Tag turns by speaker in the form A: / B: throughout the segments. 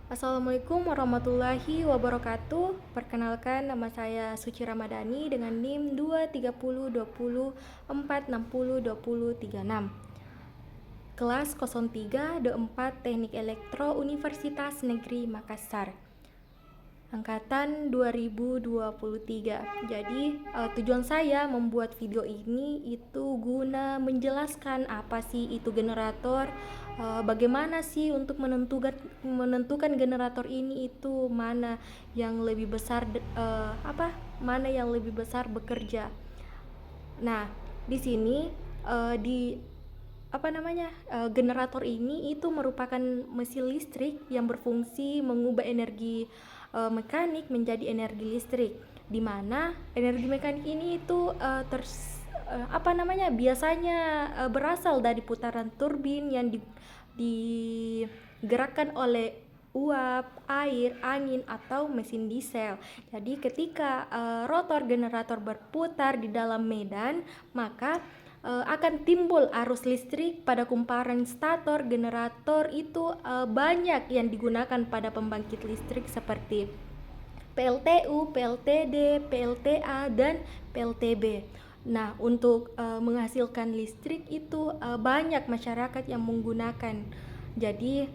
A: Assalamualaikum warahmatullahi wabarakatuh. Perkenalkan, nama saya Suci Ramadhani dengan NIM 2302046002036. Kelas 03 Teknik Elektro Universitas Negeri Makassar. Angkatan 2023. Jadi tujuan saya membuat video ini itu guna menjelaskan apa sih itu generator, bagaimana sih untuk menentukan generator ini itu mana yang lebih besar mana yang lebih besar bekerja. Nah, di sini di generator ini itu merupakan mesin listrik yang berfungsi mengubah energi mekanik menjadi energi listrik, di mana energi mekanik ini itu biasanya berasal dari putaran turbin yang digerakkan oleh uap, air, angin, atau mesin diesel. Jadi ketika rotor generator berputar di dalam medan, maka akan timbul arus listrik pada kumparan stator generator itu. Banyak yang digunakan pada pembangkit listrik seperti PLTU, PLTD, PLTA, dan PLTB. Nah, untuk menghasilkan listrik itu banyak masyarakat yang menggunakan. Jadi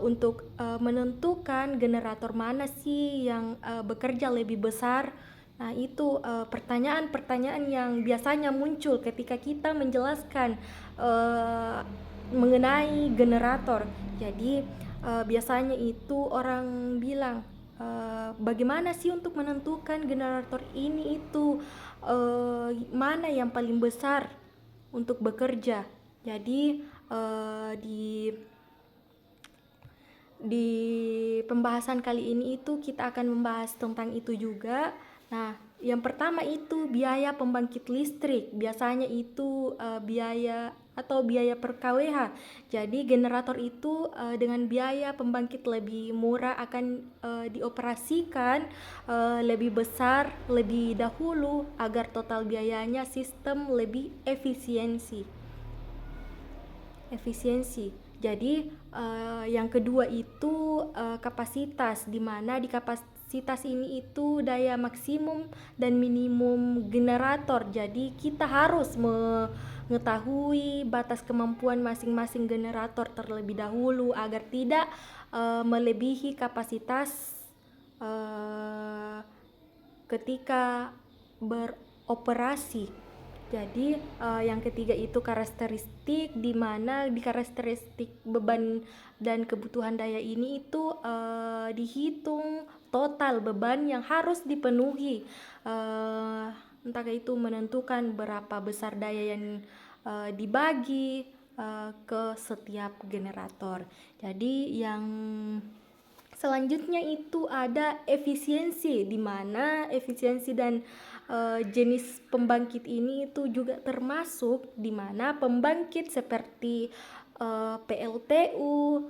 A: untuk menentukan generator mana sih yang bekerja lebih besar, nah itu pertanyaan-pertanyaan yang biasanya muncul ketika kita menjelaskan mengenai generator. Jadi biasanya itu orang bilang, bagaimana sih untuk menentukan generator ini itu mana yang paling besar untuk bekerja. Jadi di pembahasan kali ini itu kita akan membahas tentang itu juga. Nah, yang pertama itu biaya pembangkit listrik. Biasanya itu biaya per kWh. Jadi generator itu dengan biaya pembangkit lebih murah akan dioperasikan lebih besar lebih dahulu agar total biayanya sistem lebih efisiensi. Jadi yang kedua itu kapasitas, di mana di kapasitas ini itu daya maksimum dan minimum generator. Jadi kita harus mengetahui batas kemampuan masing-masing generator terlebih dahulu agar tidak melebihi kapasitas ketika beroperasi. Jadi yang ketiga itu karakteristik, di mana di karakteristik beban dan kebutuhan daya ini itu dihitung total beban yang harus dipenuhi. Entah itu menentukan berapa besar daya yang dibagi ke setiap generator. Jadi yang selanjutnya itu ada efisiensi, di mana efisiensi dan jenis pembangkit ini itu juga termasuk, di mana pembangkit seperti PLTU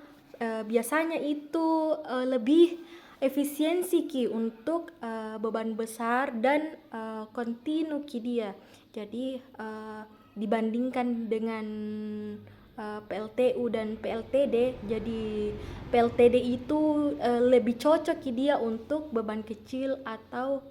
A: biasanya itu lebih efisiensi untuk beban besar dan kontinu dia. Jadi dibandingkan dengan PLTU dan PLTD, jadi PLTD itu lebih cocok dia untuk beban kecil atau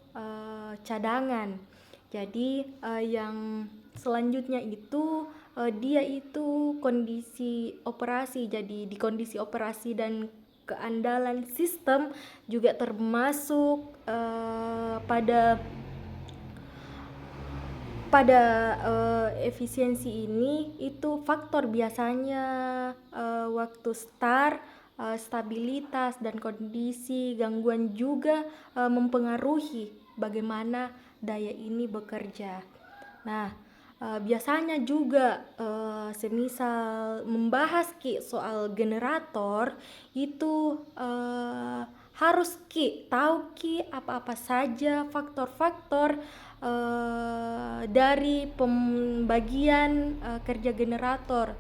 A: cadangan. Jadi yang selanjutnya itu dia itu kondisi operasi. Jadi di kondisi operasi dan keandalan sistem juga termasuk pada efisiensi ini itu faktor biasanya waktu start, stabilitas dan kondisi gangguan juga mempengaruhi bagaimana daya ini bekerja. Nah, biasanya juga semisal membahas soal generator itu harus tahu apa-apa saja faktor-faktor dari pembagian kerja generator.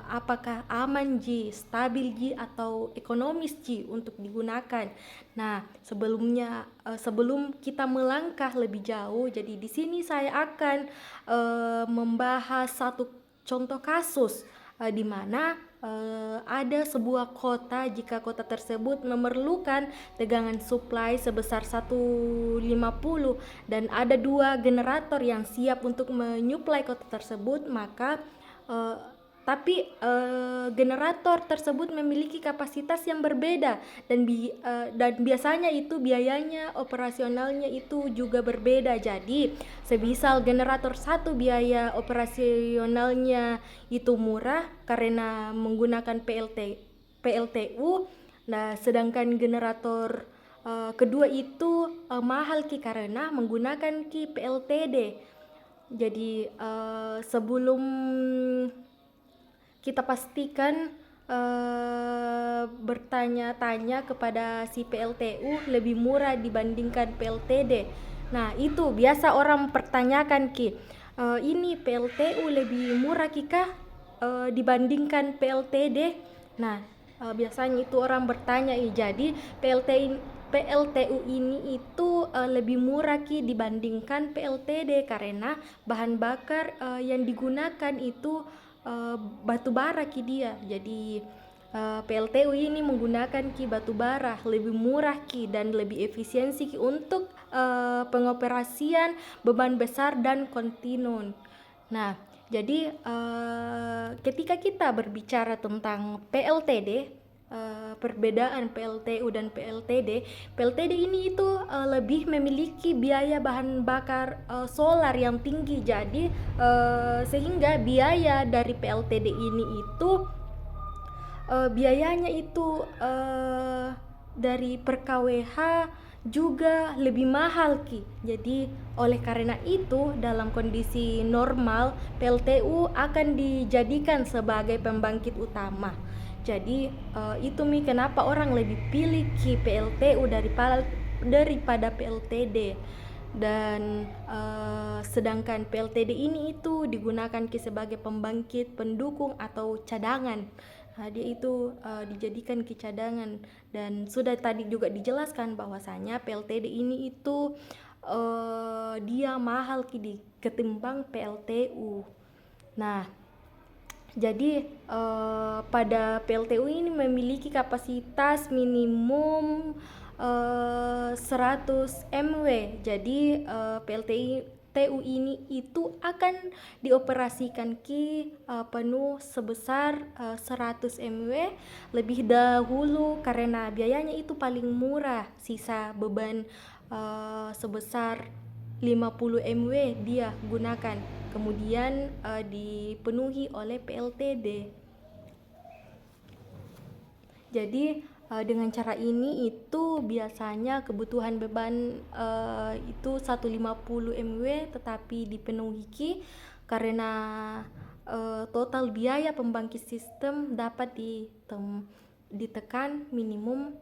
A: Apakah aman stabil atau ekonomis untuk digunakan. Nah, sebelum kita melangkah lebih jauh, jadi di sini saya akan membahas satu contoh kasus di mana ada sebuah kota, jika kota tersebut memerlukan tegangan supply sebesar 150 dan ada 2 generator yang siap untuk menyuplai kota tersebut, maka generator tersebut memiliki kapasitas yang berbeda dan biasanya itu biayanya operasionalnya itu juga berbeda. Jadi semisal generator satu biaya operasionalnya itu murah karena menggunakan PLTU, nah sedangkan generator kedua itu mahal karena menggunakan PLTD. Jadi sebelum kita pastikan bertanya-tanya kepada si PLTU lebih murah dibandingkan PLTD. Nah, itu biasa orang pertanyakan ini PLTU lebih murah kah dibandingkan PLTD? Nah, biasanya itu orang bertanya, jadi PLTU ini itu lebih murah dibandingkan PLTD karena bahan bakar yang digunakan itu batu bara dia. Jadi PLTU ini menggunakan batu bara lebih murah dan lebih efisiensi untuk pengoperasian beban besar dan kontinu. Nah, jadi ketika kita berbicara tentang PLTD, perbedaan PLTU dan PLTD ini itu lebih memiliki biaya bahan bakar solar yang tinggi. Jadi sehingga biaya dari PLTD ini itu biayanya itu dari per kWh juga lebih mahal Jadi oleh karena itu dalam kondisi normal PLTU akan dijadikan sebagai pembangkit utama. Jadi itu kenapa orang lebih pilih PLTU daripada PLTD. Dan sedangkan PLTD ini itu digunakan sebagai pembangkit pendukung atau cadangan. Dia itu dijadikan cadangan, dan sudah tadi juga dijelaskan bahwasanya PLTD ini itu dia mahal ketimbang PLTU. Nah, jadi pada PLTU ini memiliki kapasitas minimum 100 MW. Jadi PLTU ini itu akan dioperasikan penuh sebesar 100 MW lebih dahulu karena biayanya itu paling murah. Sisa beban sebesar 50 MW dia gunakan, kemudian dipenuhi oleh PLTD. Jadi dengan cara ini itu biasanya kebutuhan beban itu 150 MW tetapi dipenuhi karena total biaya pembangkit sistem dapat ditekan minimum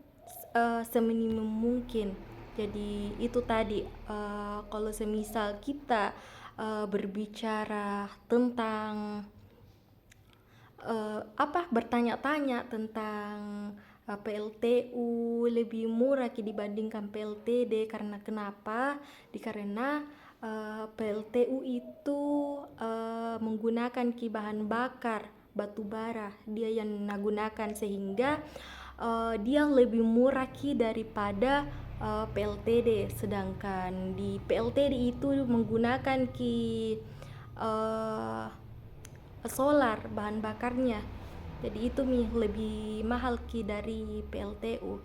A: seminimum mungkin. Jadi itu tadi kalau semisal kita berbicara tentang bertanya-tanya tentang PLTU lebih murah dibandingkan PLTD karena kenapa? Karena PLTU itu menggunakan bahan bakar batu bara dia yang menggunakan, sehingga dia lebih murah daripada PLTD. Sedangkan di PLTD itu menggunakan solar bahan bakarnya, jadi itu lebih mahal dari PLTU.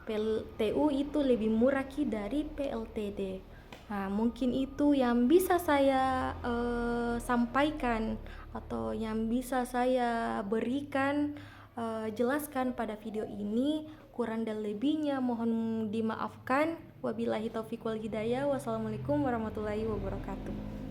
A: PLTU itu lebih murah dari PLTD. Nah, mungkin itu yang bisa saya sampaikan atau yang bisa saya berikan jelaskan pada video ini. Kurang dan lebihnya mohon dimaafkan. Wabillahi taufiq wal hidayah. Wassalamualaikum warahmatullahi wabarakatuh.